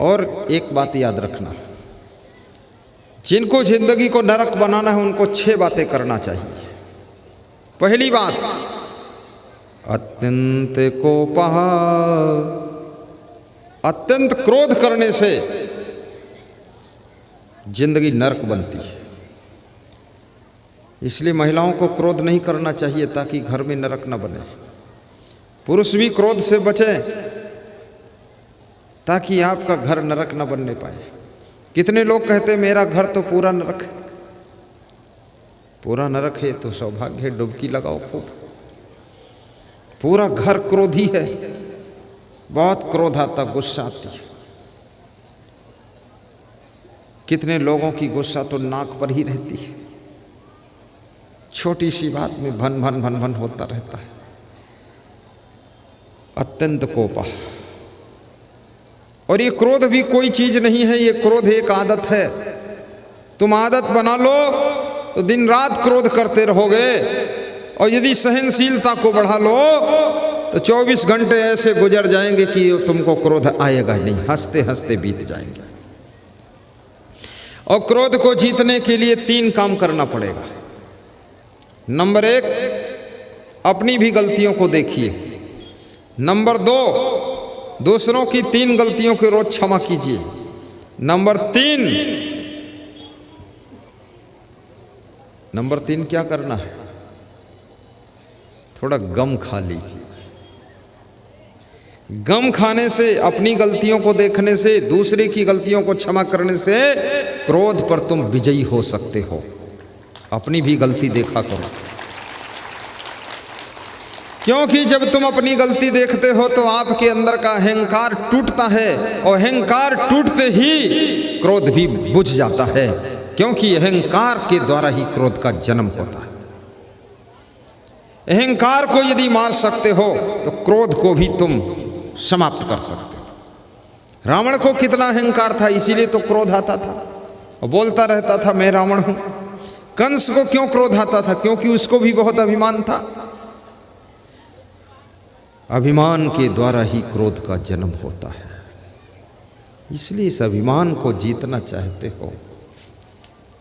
और एक बात याद रखना, जिनको जिंदगी को नरक बनाना है उनको 6 बातें करना चाहिए। पहली बात, अत्यंत कोपः, अत्यंत क्रोध करने से जिंदगी नरक बनती है। इसलिए महिलाओं को क्रोध नहीं करना चाहिए ताकि घर में नरक न बने। पुरुष भी क्रोध से बचे ताकि आपका घर नरक न बनने पाए। कितने लोग कहते मेरा घर तो पूरा नरक है। पूरा नरक है तो सौभाग्य है, डुबकी लगाओ खूब। पूरा घर क्रोधी है, बहुत क्रोध आता, गुस्सा आती है। कितने लोगों की गुस्सा तो नाक पर ही रहती है, छोटी सी बात में भन भन भन भन होता रहता है। अत्यंत कोपः। और ये क्रोध भी कोई चीज नहीं है, ये क्रोध एक आदत है। तुम आदत बना लो तो दिन रात क्रोध करते रहोगे, और यदि सहनशीलता को बढ़ा लो तो 24 घंटे ऐसे गुजर जाएंगे कि तुमको क्रोध आएगा नहीं, हंसते हंसते बीत जाएंगे। और क्रोध को जीतने के लिए 3 काम करना पड़ेगा। नंबर 1, अपनी भी गलतियों को देखिए। नंबर 2, दूसरों की 3 गलतियों को रोज क्षमा कीजिए। नंबर 3 क्या करना है? थोड़ा गम खा लीजिए। गम खाने से, अपनी गलतियों को देखने से, दूसरे की गलतियों को क्षमा करने से क्रोध पर तुम विजयी हो सकते हो। अपनी भी गलती देखा करो, क्योंकि जब तुम अपनी गलती देखते हो तो आपके अंदर का अहंकार टूटता है, और अहंकार टूटते ही क्रोध भी बुझ जाता है, क्योंकि अहंकार के द्वारा ही क्रोध का जन्म होता है। अहंकार को यदि मार सकते हो तो क्रोध को भी तुम समाप्त कर सकते हो। रावण को कितना अहंकार था, इसीलिए तो क्रोध आता था और बोलता रहता था मैं रावण हूं। कंस को क्यों क्रोध आता था? क्योंकि उसको भी बहुत अभिमान था। अभिमान के द्वारा ही क्रोध का जन्म होता है। इसलिए इस अभिमान को जीतना चाहते हो,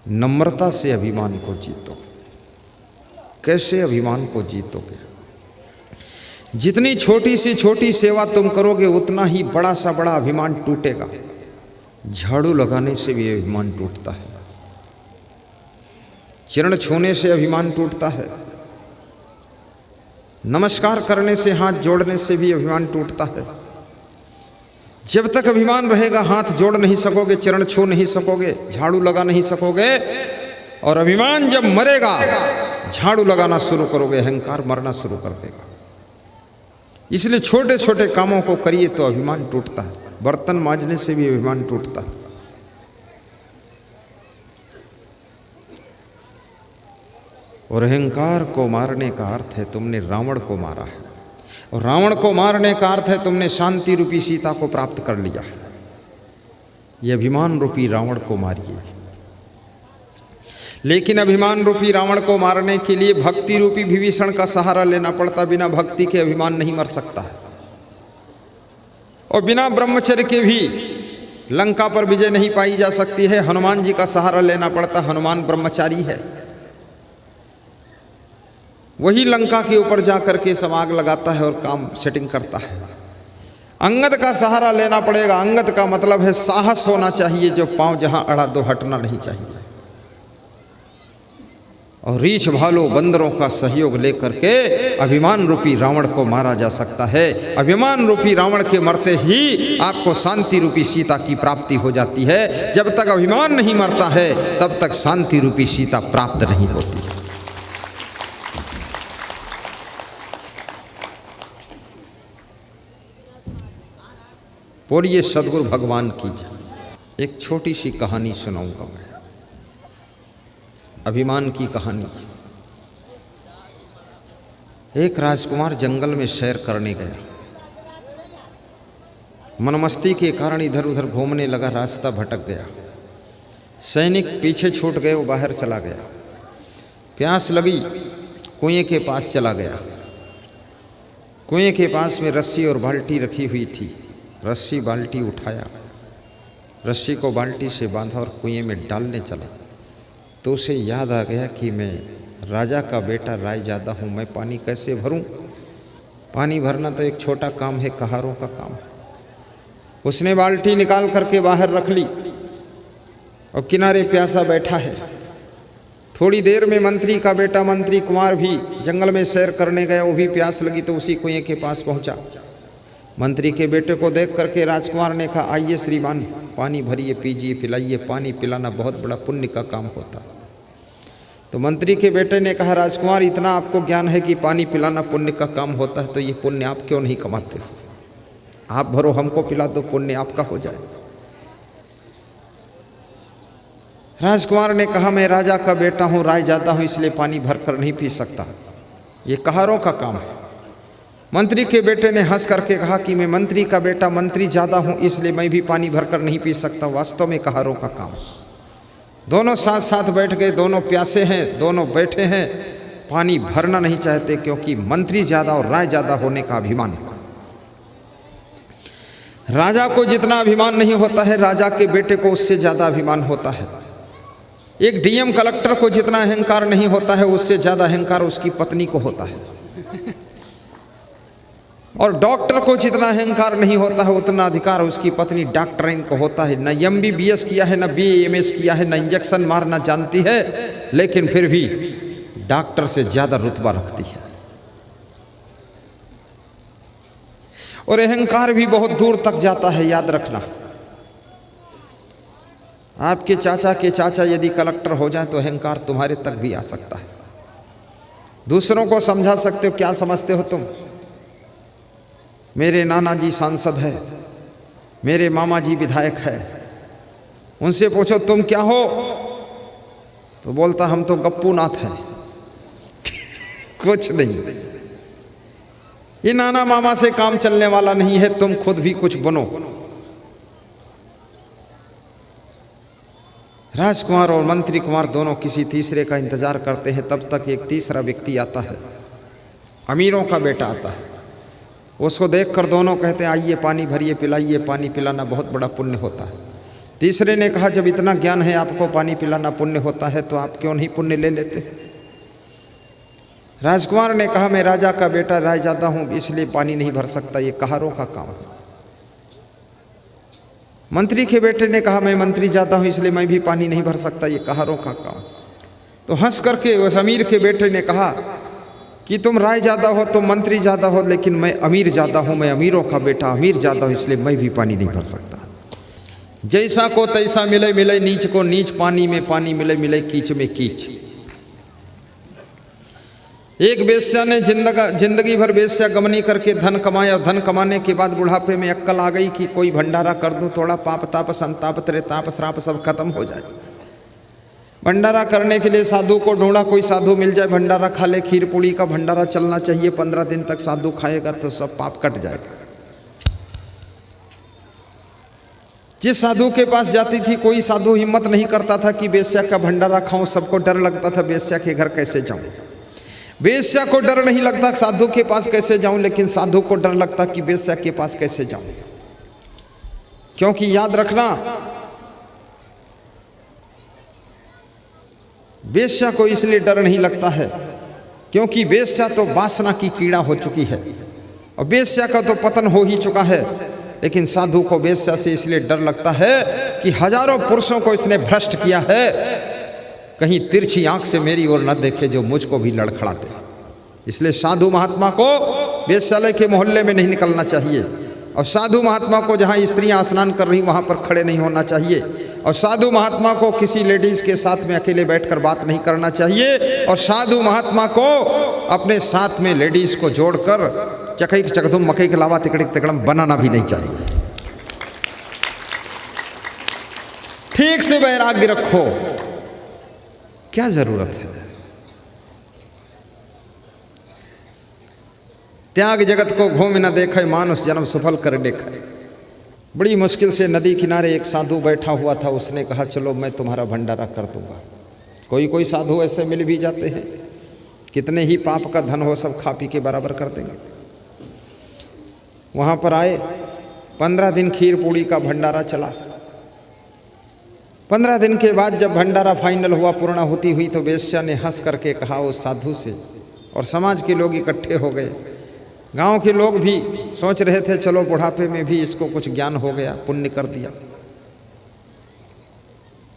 नम्रता से अभिमान को जीतो। कैसे अभिमान को जीतोगे? जितनी छोटी से छोटी सेवा तुम करोगे उतना ही बड़ा सा बड़ा अभिमान टूटेगा। झाड़ू लगाने से भी अभिमान टूटता है, चरण छूने से अभिमान टूटता है, नमस्कार करने से, हाथ जोड़ने से भी अभिमान टूटता है। जब तक अभिमान रहेगा हाथ जोड़ नहीं सकोगे, चरण छू नहीं सकोगे, झाड़ू लगा नहीं सकोगे। और अभिमान जब मरेगा, झाड़ू लगाना शुरू करोगे, अहंकार मरना शुरू कर देगा। इसलिए छोटे छोटे कामों को करिए तो अभिमान टूटता है। बर्तन मांजने से भी अभिमान टूटता है। और अहंकार को मारने का अर्थ है तुमने रावण को मारा है, और रावण को मारने का अर्थ है तुमने शांति रूपी सीता को प्राप्त कर लिया है। यह अभिमान रूपी रावण को मारिए। लेकिन अभिमान रूपी रावण को मारने के लिए भक्ति रूपी विभीषण का सहारा लेना पड़ता। बिना भक्ति के अभिमान नहीं मर सकता है, और बिना ब्रह्मचर्य के भी लंका पर विजय नहीं पाई जा सकती है। हनुमान जी का सहारा लेना पड़ता। हनुमान ब्रह्मचारी है, वही लंका के ऊपर जाकर के सब आग लगाता है और काम सेटिंग करता है। अंगद का सहारा लेना पड़ेगा। अंगद का मतलब है साहस होना चाहिए, जो पांव जहां अड़ा दो हटना नहीं चाहिए। और रीछ भालू बंदरों का सहयोग लेकर के अभिमान रूपी रावण को मारा जा सकता है। अभिमान रूपी रावण के मरते ही आपको शांति रूपी सीता की प्राप्ति हो जाती है। जब तक अभिमान नहीं मरता है तब तक शांति रूपी सीता प्राप्त नहीं होती। बोलिए सद्गुरु भगवान की जय। एक छोटी सी कहानी सुनाऊंगा मैं, अभिमान की कहानी। एक राजकुमार जंगल में सैर करने गया। मनमस्ती के कारण इधर उधर घूमने लगा, रास्ता भटक गया। सैनिक पीछे छूट गए, वो बाहर चला गया। प्यास लगी, कुएं के पास चला गया। कुएं के पास में रस्सी और बाल्टी रखी हुई थी। रस्सी बाल्टी उठाया, रस्सी को बाल्टी से बांधा और कुएं में डालने चला तो उसे याद आ गया कि मैं राजा का बेटा रायजादा हूँ, मैं पानी कैसे भरूं? पानी भरना तो एक छोटा काम है, कहारों का काम है। उसने बाल्टी निकाल करके बाहर रख ली और किनारे प्यासा बैठा है। थोड़ी देर में मंत्री का बेटा मंत्री कुमार भी जंगल में सैर करने गया, वो भी प्यास लगी तो उसी कुएं के पास पहुंचा। मंत्री के बेटे को देख करके राजकुमार ने कहा, आइए श्रीमान, पानी भरिए, पीजिए, पिलाइए। पानी पिलाना बहुत बड़ा पुण्य का काम होता। तो मंत्री के बेटे ने कहा, राजकुमार, इतना आपको ज्ञान है कि पानी पिलाना पुण्य का काम होता है, तो ये पुण्य आप क्यों नहीं कमाते? आप भरो, हमको पिला दो, पुण्य आपका हो जाए। राजकुमार ने कहा, मैं राजा का बेटा हूँ, रायजादा हूँ, इसलिए पानी भर कर नहीं पी सकता, ये कहारों का काम है। मंत्री के बेटे ने हंस करके कहा कि मैं मंत्री का बेटा मंत्री ज़्यादा हूँ, इसलिए मैं भी पानी भरकर नहीं पी सकता, वास्तव में कहारों का काम। दोनों साथ साथ बैठ गए, दोनों प्यासे हैं, दोनों बैठे हैं, पानी भरना नहीं चाहते क्योंकि मंत्री ज़्यादा और राय ज़्यादा होने का अभिमान। राजा को जितना अभिमान नहीं होता है, राजा के बेटे को उससे ज़्यादा अभिमान होता है। एक डीएम कलेक्टर को जितना अहंकार नहीं होता है, उससे ज़्यादा अहंकार उसकी पत्नी को होता है। और डॉक्टर को जितना अहंकार नहीं होता है, उतना अधिकार उसकी पत्नी डॉक्टराइन को होता है। न MBBS किया है, न BAMS किया है, न इंजेक्शन मारना जानती है, लेकिन फिर भी डॉक्टर से ज़्यादा रुतबा रखती है। और अहंकार भी बहुत दूर तक जाता है, याद रखना। आपके चाचा के चाचा यदि कलेक्टर हो जाए तो अहंकार तुम्हारे तक भी आ सकता है। दूसरों को समझा सकते हो, क्या समझते हो तुम? मेरे नाना जी सांसद है, मेरे मामा जी विधायक है, उनसे पूछो तुम क्या हो, तो बोलता हम तो गप्पू नाथ हैं। कुछ नहीं, ये नाना मामा से काम चलने वाला नहीं है, तुम खुद भी कुछ बनो। राजकुमार और मंत्री कुमार दोनों किसी तीसरे का इंतजार करते हैं। तब तक एक तीसरा व्यक्ति आता है, अमीरों का बेटा आता है। उसको देखकर दोनों कहते हैं, आइए पानी भरिए, पिलाइए, पानी पिलाना बहुत बड़ा पुण्य होता है। तीसरे ने कहा, जब इतना ज्ञान है आपको पानी पिलाना पुण्य होता है, तो आप क्यों नहीं पुण्य ले लेते? राजकुमार ने कहा, मैं राजा का बेटा रायजादा हूँ, इसलिए पानी नहीं भर सकता, ये कहारों का काम है। मंत्री के बेटे ने कहा, मैं मंत्री ज़्यादा हूँ, इसलिए मैं भी पानी नहीं भर सकता, ये कहारों का काम। तो हंस करके उस अमीर के बेटे ने कहा कि तुम राय ज़्यादा हो, तुम मंत्री ज़्यादा हो, लेकिन मैं अमीर ज़्यादा हूँ, मैं अमीरों का बेटा अमीर ज़्यादा हूँ, इसलिए मैं भी पानी नहीं भर सकता। जैसा को तैसा मिले मिले, नीच को नीच, पानी में पानी मिले मिले, कीच में कीच। एक वेश्या ने जिंदगी भर वेश्या गमनी करके धन कमाया। धन कमाने के बाद बुढ़ापे में अक्कल आ गई कि कोई भंडारा कर दूं, थोड़ा पाप ताप संताप त्रेताप श्राप सब खत्म हो जाए। भंडारा करने के लिए साधु को ढूंढा, कोई साधु मिल जाए, भंडारा खा ले। खीर पूड़ी का भंडारा चलना चाहिए, 15 दिन तक साधु खाएगा तो सब पाप कट जाएगा। जिस साधु के पास जाती थी, कोई साधु हिम्मत नहीं करता था कि वेश्या का भंडारा खाऊं, सबको डर लगता था वेश्या के घर कैसे जाऊं। वेश्या को डर नहीं लगता साधु के पास कैसे जाऊं, लेकिन साधु को डर लगता कि वेश्या के पास कैसे जाऊं। क्योंकि याद रखना, वेश्या को इसलिए डर नहीं लगता है क्योंकि वेश्या तो वासना की कीड़ा हो चुकी है और वेश्या का तो पतन हो ही चुका है। लेकिन साधु को वेश्या से इसलिए डर लगता है कि हजारों पुरुषों को इसने भ्रष्ट किया है, कहीं तिरछी आंख से मेरी ओर न देखे जो मुझको भी लड़खड़ा दे। इसलिए साधु महात्मा को वेश्यालय के मोहल्ले में नहीं निकलना चाहिए, और साधु महात्मा को जहाँ स्त्रियाँ स्नान कर रही वहाँ पर खड़े नहीं होना चाहिए, और साधु महात्मा को किसी लेडीज़ के साथ में अकेले बैठकर बात नहीं करना चाहिए, और साधु महात्मा को अपने साथ में लेडीज़ को जोड़कर चकई चकधुम मकई के अलावा तिकड़ी तिकड़म बनाना भी नहीं चाहिए। ठीक से वैराग्य रखो, क्या जरूरत है। त्याग जगत को घूम न देखे, मानुष जन्म सफल कर देखे। बड़ी मुश्किल से नदी किनारे एक साधु बैठा हुआ था। उसने कहा, चलो मैं तुम्हारा भंडारा कर दूंगा। कोई कोई साधु ऐसे मिल भी जाते हैं, कितने ही पाप का धन हो सब खा पी के बराबर कर देंगे। वहाँ पर आए, 15 दिन खीर पूड़ी का भंडारा चला। 15 दिन के बाद जब भंडारा फाइनल हुआ, पूर्णाहुति हुई, तो वेश्या ने हंस करके कहा उस साधु से, और समाज के लोग इकट्ठे हो गए। गांव के लोग भी सोच रहे थे चलो बुढ़ापे में भी इसको कुछ ज्ञान हो गया, पुण्य कर दिया।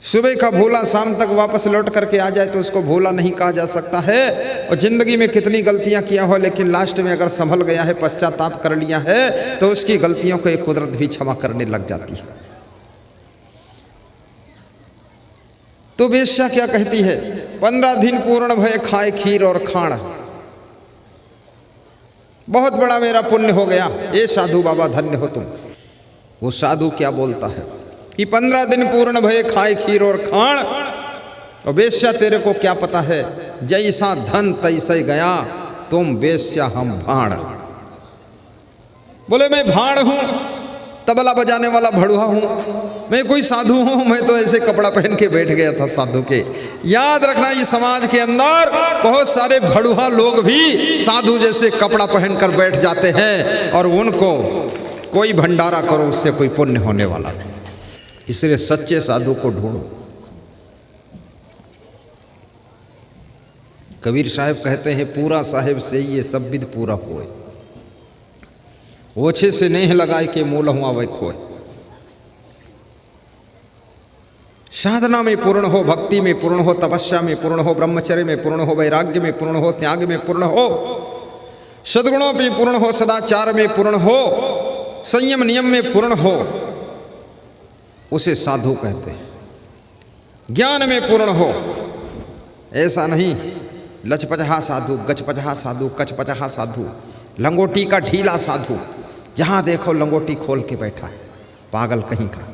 सुबह का भूला शाम तक वापस लौट करके आ जाए तो उसको भूला नहीं कहा जा सकता है। और जिंदगी में कितनी गलतियां किया हो, लेकिन लास्ट में अगर संभल गया है, पश्चाताप कर लिया है, तो उसकी गलतियों को एक कुदरत भी क्षमा करने लग जाती है। तो वेश्या क्या कहती है, 15 दिन पूर्ण भय खाए खीर और खाण, बहुत बड़ा मेरा पुण्य हो गया, ये साधु बाबा धन्य हो तुम। वो साधु क्या बोलता है कि 15 दिन पूर्ण भय खाए खीर और खाण, और वेश्या तेरे को क्या पता है, जैसा धन तैसे गया, तुम वेश्या हम भाण। बोले मैं भाण हूं, तबला बजाने वाला भड़ुआ हूं, मैं कोई साधु हूं, मैं तो ऐसे कपड़ा पहन के बैठ गया था साधु के। याद रखना, इस समाज के अंदर बहुत सारे भड़ुआ लोग भी साधु जैसे कपड़ा पहनकर बैठ जाते हैं, और उनको कोई भंडारा करो उससे कोई पुण्य होने वाला नहीं। इसलिए सच्चे साधु को ढूंढो। कबीर साहब कहते हैं, पूरा साहेब से ये सब विद पूरा होए, ओछे से नहीं लगाए के मूल हुआ वह खोए। साधना में पूर्ण हो, भक्ति में पूर्ण हो, तपस्या में पूर्ण हो, ब्रह्मचर्य में पूर्ण हो, वैराग्य में पूर्ण हो, त्याग में पूर्ण हो, सद्गुणों में पूर्ण हो, सदाचार में पूर्ण हो, संयम नियम में पूर्ण हो, उसे साधु कहते हैं। ज्ञान में पूर्ण हो, ऐसा नहीं लचपचहा साधु, गचपचहा साधु, कचपचहा साधु, लंगोटी का ढीला साधु, जहां देखो लंगोटी खोल के बैठा है, पागल कहीं का।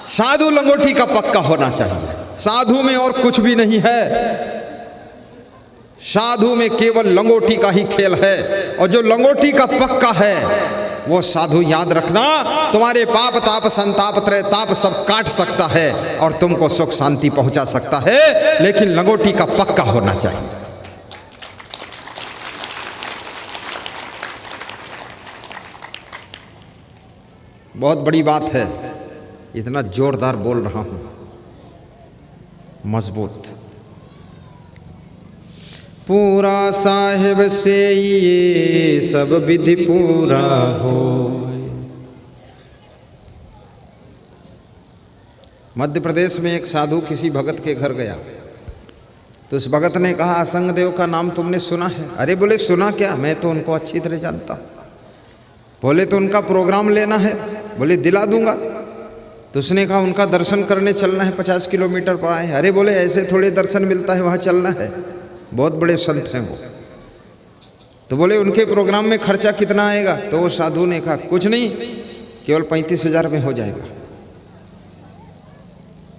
साधु लंगोटी का पक्का होना चाहिए। साधु में और कुछ भी नहीं है, साधु में केवल लंगोटी का ही खेल है। और जो लंगोटी का पक्का है वो साधु, याद रखना, तुम्हारे पाप ताप संताप त्रय ताप सब काट सकता है और तुमको सुख शांति पहुंचा सकता है, लेकिन लंगोटी का पक्का होना चाहिए। बहुत बड़ी बात है, इतना जोरदार बोल रहा हूं, मजबूत। पूरा साहिब से ये सब विधि पूरा हो। मध्य प्रदेश में एक साधु किसी भगत के घर गया, तो उस भगत ने कहा, असंग देव का नाम तुमने सुना है? अरे बोले सुना क्या, मैं तो उनको अच्छी तरह जानता हूँ। बोले तो उनका प्रोग्राम लेना है? बोले दिला दूंगा। तो उसने कहा उनका दर्शन करने चलना है, 50 किलोमीटर पर आए। अरे बोले ऐसे थोड़े दर्शन मिलता है, वहाँ चलना है, बहुत बड़े संत हैं वो। तो बोले उनके प्रोग्राम में खर्चा कितना आएगा? तो वो साधु ने कहा कुछ नहीं, केवल 35,000 में हो जाएगा।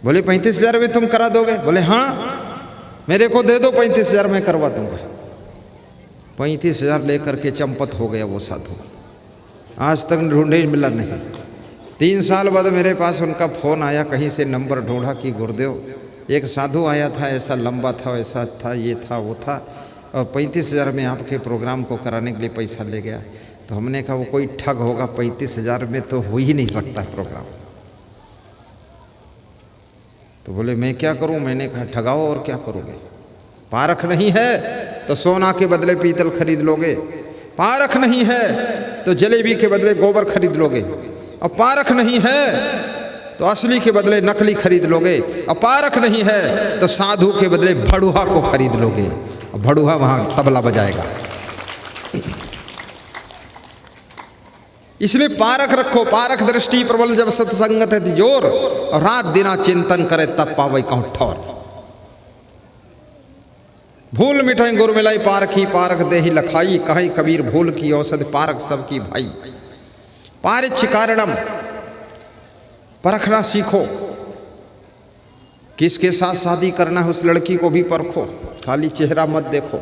बोले 35,000 में तुम करा दोगे? बोले हाँ, मेरे को दे दो 35,000 में करवा दूंगा। 35,000 लेकर के चंपत हो गया वो साधु, आज तक ढूंढे मिला नहीं। 3 साल बाद मेरे पास उनका फ़ोन आया, कहीं से नंबर ढूंढा कि गुरुदेव एक साधु आया था, ऐसा लंबा था, ऐसा था, ये था, वो था, और 35,000 में आपके प्रोग्राम को कराने के लिए पैसा ले गया। तो हमने कहा वो कोई ठग होगा, 35,000 में तो हो ही नहीं सकता प्रोग्राम। तो बोले मैं क्या करूं? मैंने कहा ठगाओ, और क्या करोगे? पारख नहीं है तो सोना के बदले पीतल खरीद लोगे, पारख नहीं है तो जलेबी के बदले गोबर खरीद लोगे, और पारख नहीं है तो असली के बदले नकली खरीद लोगे, और पारख नहीं है तो साधु के बदले भड़ुआ को खरीद लोगे, और भड़ुआ वहां तबला बजाएगा। इसलिए पारख रखो, पारख दृष्टि प्रबल जब सत्संगत है जोर, और रात दिना चिंतन करे तब पावे कहूं ठौर। भूल मिठाई गुर मिलाई पारखी, पारख देहि लखाई, कहीं कबीर भूल की औषध पारख सबकी भाई। पारिच्छ कारणम, परखना सीखो, किसके साथ शादी करना है उस लड़की को भी परखो, खाली चेहरा मत देखो,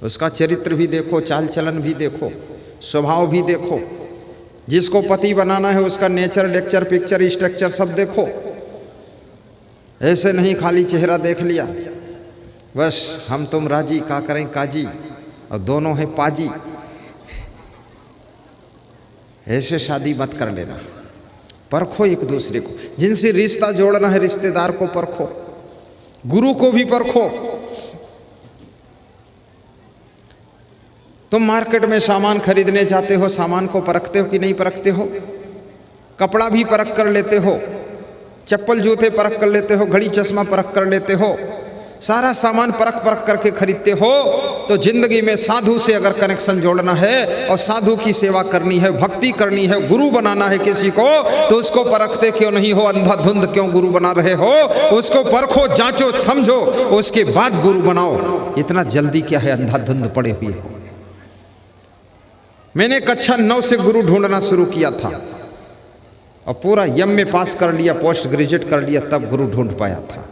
उसका चरित्र भी देखो, चाल चलन भी देखो, स्वभाव भी देखो। जिसको पति बनाना है उसका नेचर, लेक्चर, पिक्चर, स्ट्रक्चर सब देखो। ऐसे नहीं खाली चेहरा देख लिया, बस हम तुम राजी का करें काजी, और दोनों हैं पाजी, ऐसे शादी मत कर लेना। परखो एक दूसरे को, जिनसे रिश्ता जोड़ना है रिश्तेदार को परखो, गुरु को भी परखो। तुम मार्केट में सामान खरीदने जाते हो, सामान को परखते हो कि नहीं परखते हो? कपड़ा भी परख कर लेते हो, चप्पल जूते परख कर लेते हो, घड़ी चश्मा परख कर लेते हो, सारा सामान परख परख करके खरीदते हो। तो जिंदगी में साधु से अगर कनेक्शन जोड़ना है और साधु की सेवा करनी है, भक्ति करनी है, गुरु बनाना है किसी को, तो उसको परखते क्यों नहीं हो? अंधाधुंध क्यों गुरु बना रहे हो? उसको परखो, जांचो, समझो, उसके बाद गुरु बनाओ। इतना जल्दी क्या है अंधाधुंध पड़े हुए हो? मैंने कक्षा 9 से गुरु ढूंढना शुरू किया था और पूरा एमए पास कर लिया, पोस्ट ग्रेजुएट कर लिया, तब गुरु ढूंढ पाया था।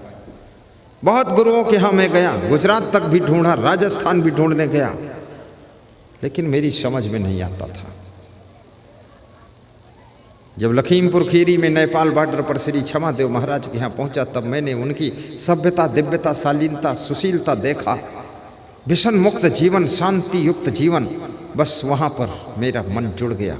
बहुत गुरुओं के यहाँ मैं गया, गुजरात तक भी ढूंढा, राजस्थान भी ढूंढने गया, लेकिन मेरी समझ में नहीं आता था। जब लखीमपुर खीरी में नेपाल बॉर्डर पर श्री क्षमादेव महाराज के यहाँ पहुंचा, तब मैंने उनकी सभ्यता, दिव्यता, शालीनता, सुशीलता देखा। विषण मुक्त जीवन, शांति युक्त जीवन, बस वहाँ पर मेरा मन जुड़ गया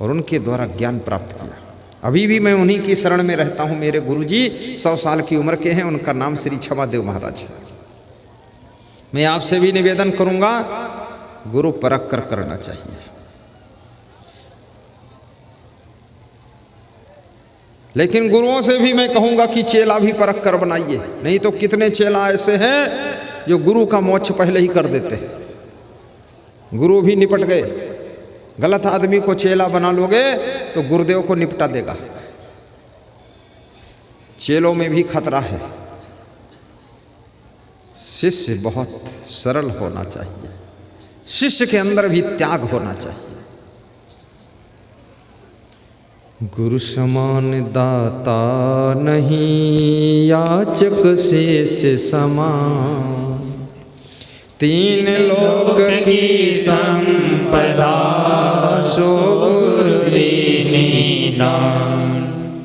और उनके द्वारा ज्ञान प्राप्त किया। अभी भी मैं उन्हीं की शरण में रहता हूँ। मेरे गुरुजी 100 साल की उम्र के हैं, उनका नाम श्री क्षमादेव महाराज है। मैं आपसे भी निवेदन करूँगा, गुरु परख कर करना चाहिए। लेकिन गुरुओं से भी मैं कहूँगा कि चेला भी परख कर बनाइए, नहीं तो कितने चेला ऐसे हैं जो गुरु का मोक्ष पहले ही कर देते हैं। गुरु भी निपट गए। गलत आदमी को चेला बना लोगे तो गुरुदेव को निपटा देगा। चेलों में भी खतरा है। शिष्य बहुत सरल होना चाहिए, शिष्य के अंदर भी त्याग होना चाहिए। गुरु समान दाता नहीं, याचक शेष समान, 3 लोक की संपदा सो गुरु दीनी नाम।